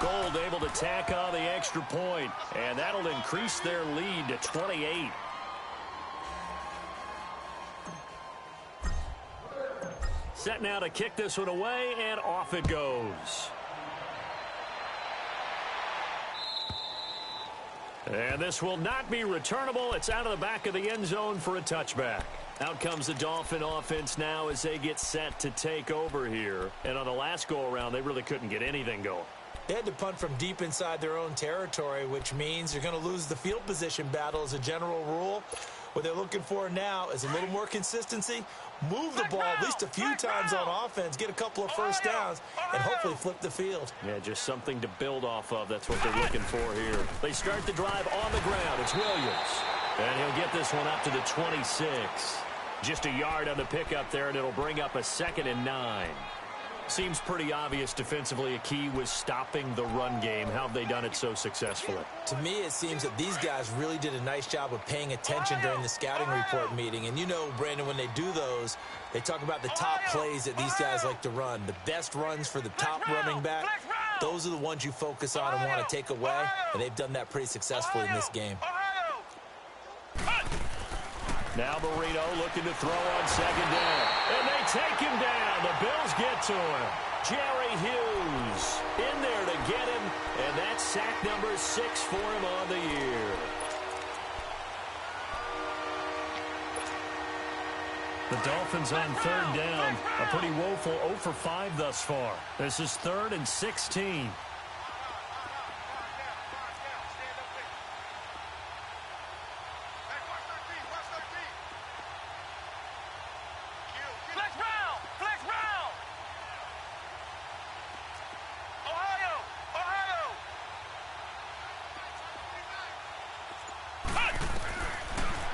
Gold able to tack on the extra point. And that'll increase their lead to 28. Set now to kick this one away, and off it goes. And this will not be returnable. It's out of the back of the end zone for a touchback. Out comes the Dolphin offense now as they get set to take over here. And on the last go-around, they really couldn't get anything going. They had to punt from deep inside their own territory, which means you're going to lose the field position battle as a general rule. What they're looking for now is a little more consistency, move the ball at least a few times on offense, get a couple of first downs, and hopefully flip the field. Yeah, just something to build off of. That's what they're looking for here. They start the drive on the ground. It's Williams. And he'll get this one up to the 26. Just a yard on the pickup there, and it'll bring up a 2nd and 9. Seems pretty obvious defensively a key was stopping the run game. How have they done it so successfully? To me, it seems that these guys really did a nice job of paying attention during the scouting report meeting. And you know, Brandon, when they do those, they talk about the top plays that these guys like to run. The best runs for the top running back, those are the ones you focus on and want to take away. And they've done that pretty successfully in this game. Now Marino looking to throw on 2nd down. And they take him down. The Bills get to him. Jerry Hughes in there to get him. And that's sack number 6 for him on the year. The Dolphins on 3rd down. A pretty woeful 0 for 5 thus far. This is 3rd and 16.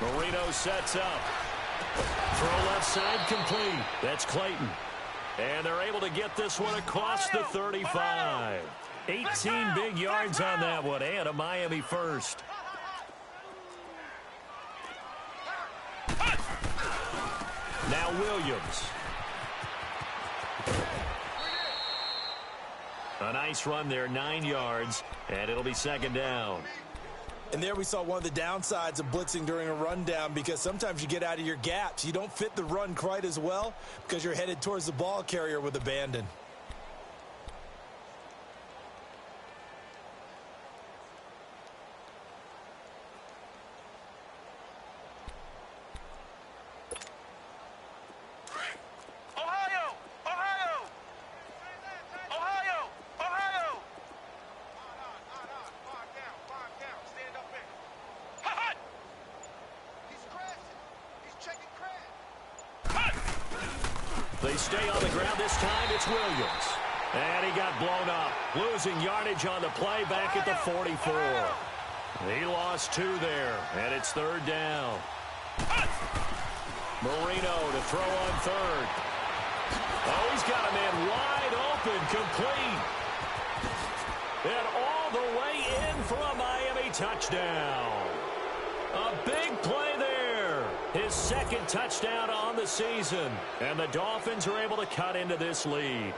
Marino sets up. Throw left side complete. That's Clayton. And they're able to get this one across the 35. 18 big yards on that one, and a Miami first. Now Williams. A nice run there, 9 yards, and it'll be 2nd down. And there we saw one of the downsides of blitzing during a rundown, because sometimes you get out of your gaps. You don't fit the run quite as well because you're headed towards the ball carrier with abandon. They stay on the ground this time. It's Williams. And he got blown up. Losing yardage on the play back at the 44. He lost 2 there, and it's 3rd down. Marino to throw on 3rd. Oh, he's got a man wide open, complete. And all the way in for a Miami touchdown. A big play there. His 2nd touchdown on the season. And the Dolphins are able to cut into this lead.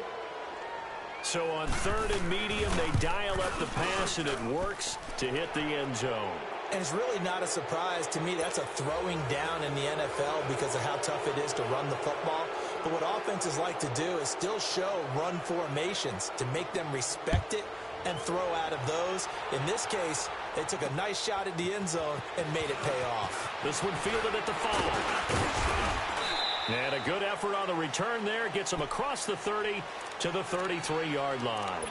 So on 3rd and medium, they dial up the pass, and it works to hit the end zone. And it's really not a surprise to me. That's a throwing down in the NFL because of how tough it is to run the football. But what offenses like to do is still show run formations to make them respect it and throw out of those. In this case, they took a nice shot at the end zone and made it pay off. This one fielded at the 5. And a good effort on the return there. Gets him across the 30 to the 33-yard line.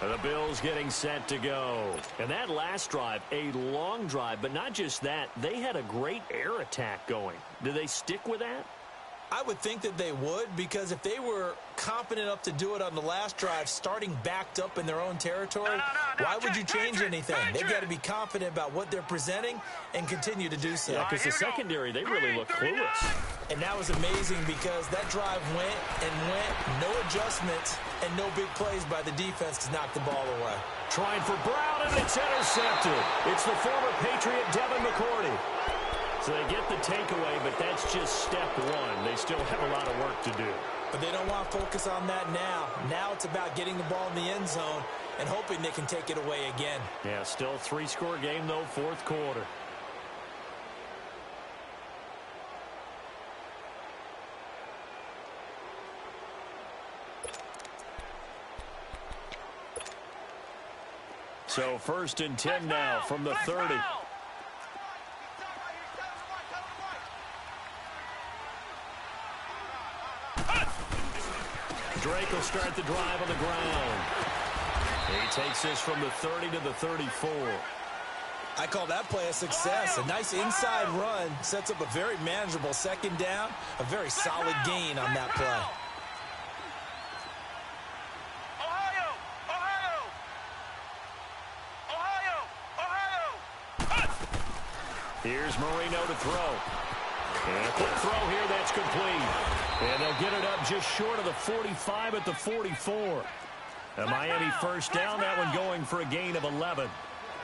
And the Bills getting set to go. And that last drive, a long drive, but not just that. They had a great air attack going. Do they stick with that? I would think that they would, because if they were confident enough to do it on the last drive, starting backed up in their own territory, why would you change anything? They've got to be confident about what they're presenting and continue to do so. Yeah, because the secondary, they really look clueless. And that was amazing because that drive went and went, no adjustments, and no big plays by the defense to knock the ball away. Trying for Brown, and it's intercepted. It's the former Patriot, Devin McCourty. So they get the takeaway, but that's just step 1. They still have a lot of work to do. But they don't want to focus on that now. Now it's about getting the ball in the end zone and hoping they can take it away again. Yeah, still a 3-score game, though, 4th quarter. So 1st and 10 now from the 30. Drake will start the drive on the ground. He takes this from the 30 to the 34. I call that play a success. A nice inside run sets up a very manageable 2nd down. A very solid gain on that play. Here's Marino to throw. And a quick throw here, that's complete. And they'll get it up just short of the 45 at the 44. A Miami 1st down, that one going for a gain of 11.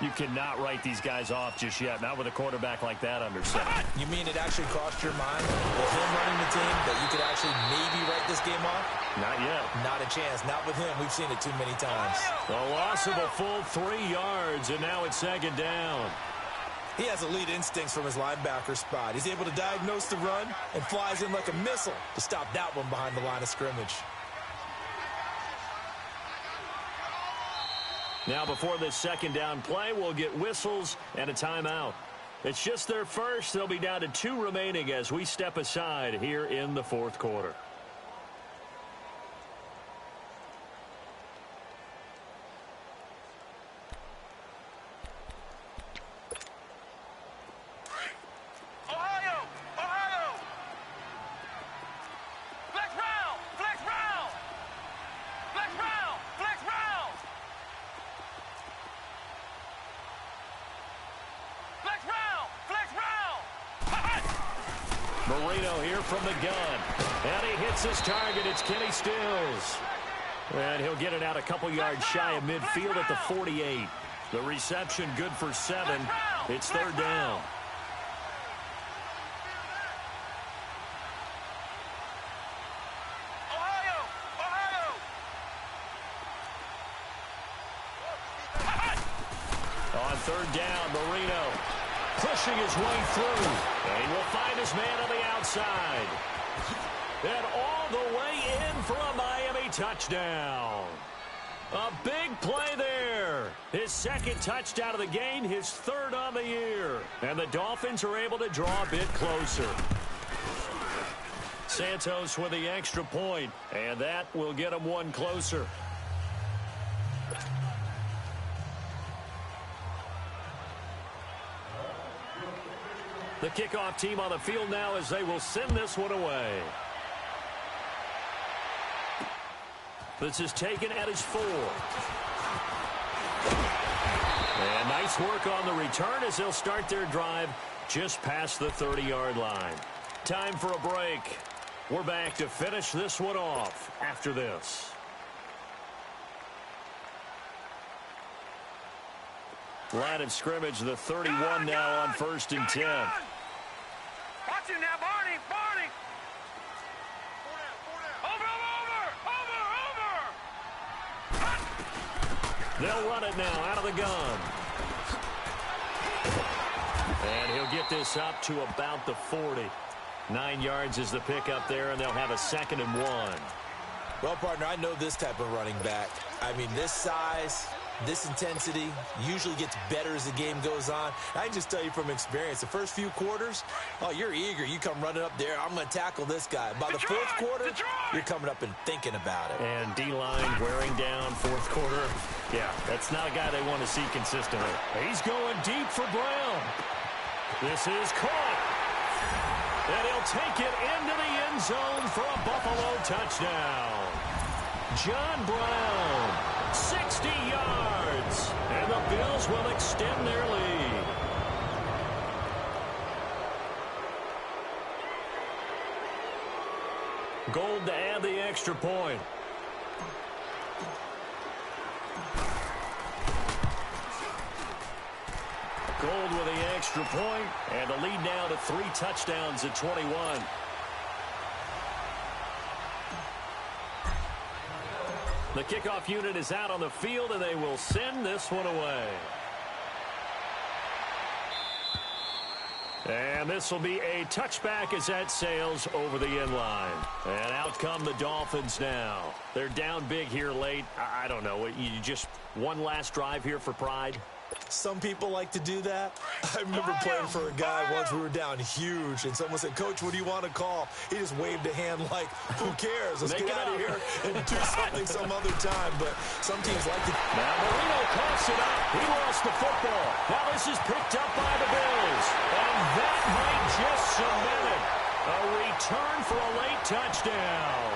You cannot write these guys off just yet, not with a quarterback like that under center. You mean it actually crossed your mind with him running the team that you could actually maybe write this game off? Not yet. Not a chance. Not with him. We've seen it too many times. The loss of a full 3 yards, and now it's 2nd down. He has elite instincts from his linebacker spot. He's able to diagnose the run and flies in like a missile to stop that one behind the line of scrimmage. Now before this 2nd down play, we'll get whistles and a timeout. It's just their first. They'll be down to 2 remaining as we step aside here in the 4th quarter. Marino here from the gun. And he hits his target. It's Kenny Stills. And he'll get it out a couple yards shy of midfield at the 48. The reception good for 7. It's 3rd down. On third down. Marino pushing his way through. And he will find his man on the outside. And all the way in for a Miami touchdown. A big play there. His second touchdown of the game, his third on the year. And the Dolphins are able to draw a bit closer. Santos with the extra point, and that will get them one closer. The kickoff team on the field now as they will send this one away. This is taken at his 4. And nice work on the return as they'll start their drive just past the 30-yard line. Time for a break. We're back to finish this one off after this. Line of scrimmage, the 31 now on 1st and 10. Watch him now, Barney, Barney. Over. They'll run it now out of the gun. And he'll get this up to about the 40. 9 yards is the pickup there, and they'll have a 2nd and 1. Well, partner, I know this type of running back. I mean, this size, this intensity usually gets better as the game goes on. I can just tell you from experience, the first few quarters, oh, you're eager. You come running up there, I'm going to tackle this guy. By the fourth quarter, you're coming up and thinking about it. And D-line wearing down fourth quarter. Yeah, that's not a guy they want to see consistently. He's going deep for Brown. This is caught. And he'll take it into the end zone for a Buffalo touchdown. John Brown, 60 yards. And the Bills will extend their lead. Gold to add the extra point. Gold with the extra point, and the lead now to 3 touchdowns at 21. The kickoff unit is out on the field, and they will send this one away. And this will be a touchback as that sails over the end line. And out come the Dolphins now. They're down big here late. I don't know. You just one last drive here for pride? Some people like to do that. I remember playing for a guy once. We were down huge, and someone said, "Coach, what do you want to call?" He just waved a hand like, "Who cares? Let's get out of here and do something some other time." But some teams like to. Now Marino coughs it up. He lost the football. Now this is picked up by the Bills, and that might just cement it. A return for a late touchdown.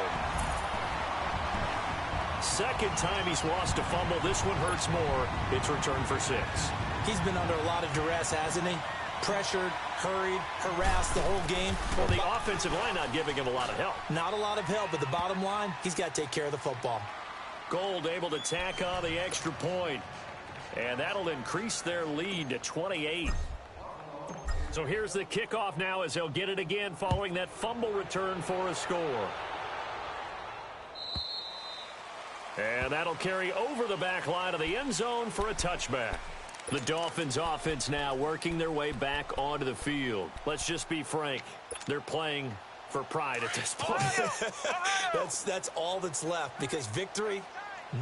Second time he's lost a fumble. This one hurts more. It's returned for 6. He's been under a lot of duress, hasn't he? Pressured, hurried, harassed the whole game. Well, the offensive line not giving him a lot of help. Not a lot of help, but the bottom line, he's got to take care of the football. Gold able to tack on the extra point. And that'll increase their lead to 28. So here's the kickoff now as they'll get it again following that fumble return for a score. And that'll carry over the back line of the end zone for a touchback. The Dolphins offense now working their way back onto the field. Let's just be frank. They're playing for pride at this point. That's all that's left, because victory,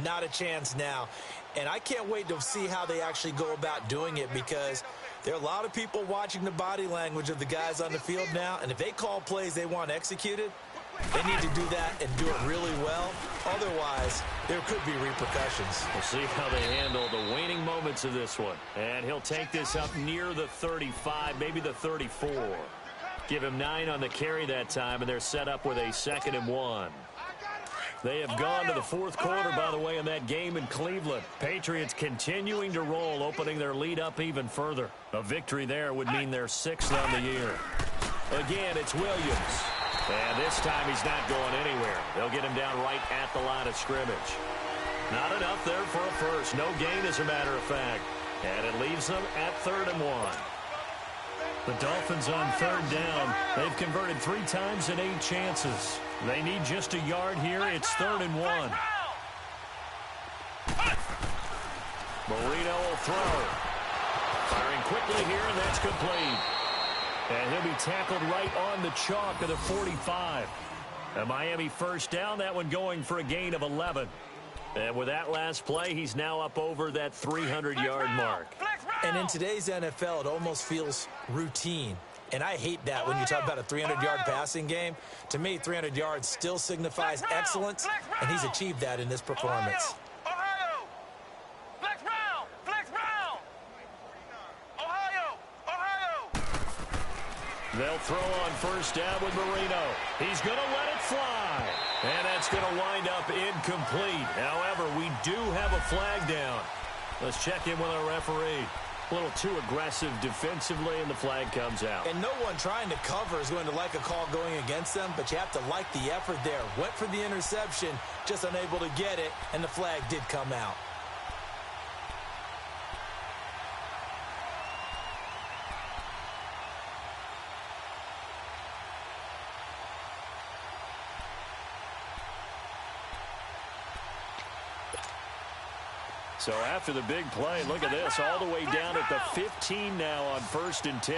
not a chance now. And I can't wait to see how they actually go about doing it, because there are a lot of people watching the body language of the guys on the field now. And if they call plays they want executed, they need to do that and do it really well. Otherwise, there could be repercussions. We'll see how they handle the waning moments of this one. And he'll take this up near the 35, maybe the 34. Give him 9 on the carry that time, and they're set up with a 2nd and 1. They have gone to the fourth quarter, by the way, in that game in Cleveland. Patriots continuing to roll, opening their lead up even further. A victory there would mean they're 6th on the year. Again, it's Williams. And this time he's not going anywhere. They'll get him down right at the line of scrimmage. Not enough there for a first. No gain, as a matter of fact. And it leaves them at 3rd and 1. The Dolphins on 3rd down. They've converted 3 times in 8 chances. They need just a yard here. It's 3rd and 1. Marino will throw. quickly here, and that's complete. And he'll be tackled right on the chalk of the 45. A Miami first down, that one going for a gain of 11. And with that last play, he's now up over that 300-yard mark. And in today's NFL, it almost feels routine. And I hate that when you talk about a 300-yard passing game. To me, 300 yards still signifies excellence, and he's achieved that in this performance. They'll throw on first down with Marino. He's going to let it fly. And that's going to wind up incomplete. However, we do have a flag down. Let's check in with our referee. A little too aggressive defensively, and the flag comes out. And no one trying to cover is going to like a call going against them, but you have to like the effort there. Went for the interception, just unable to get it, and the flag did come out. So after the big play, look at this, all the way down at the 15 now on 1st and 10.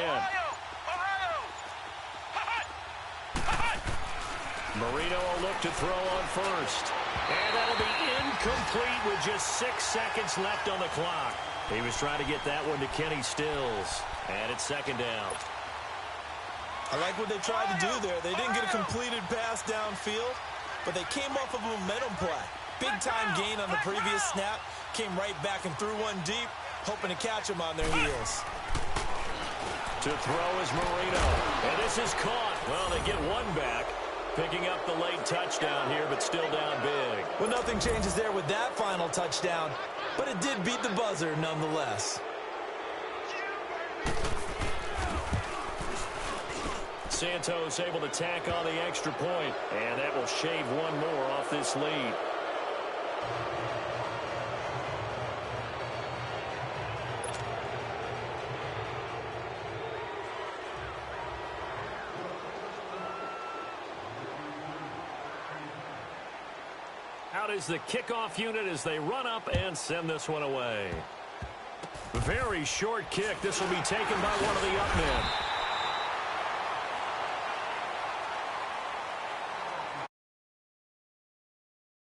Marino will look to throw on first. And that'll be incomplete with just 6 seconds left on the clock. He was trying to get that one to Kenny Stills. And it's second down. I like what they tried to do there. They didn't get a completed pass downfield, but they came off of a momentum play. Big-time gain on the previous snap. Came right back and threw one deep, hoping to catch them on their heels. To throw is Marino. And this is caught. Well, they get one back. Picking up the late touchdown here, but still down big. Well, nothing changes there with that final touchdown, but it did beat the buzzer nonetheless. Santos able to tack on the extra point, and that will shave one more off this lead. Out is the kickoff unit as they run up and send this one away. Very short kick. This will be taken by one of the up men.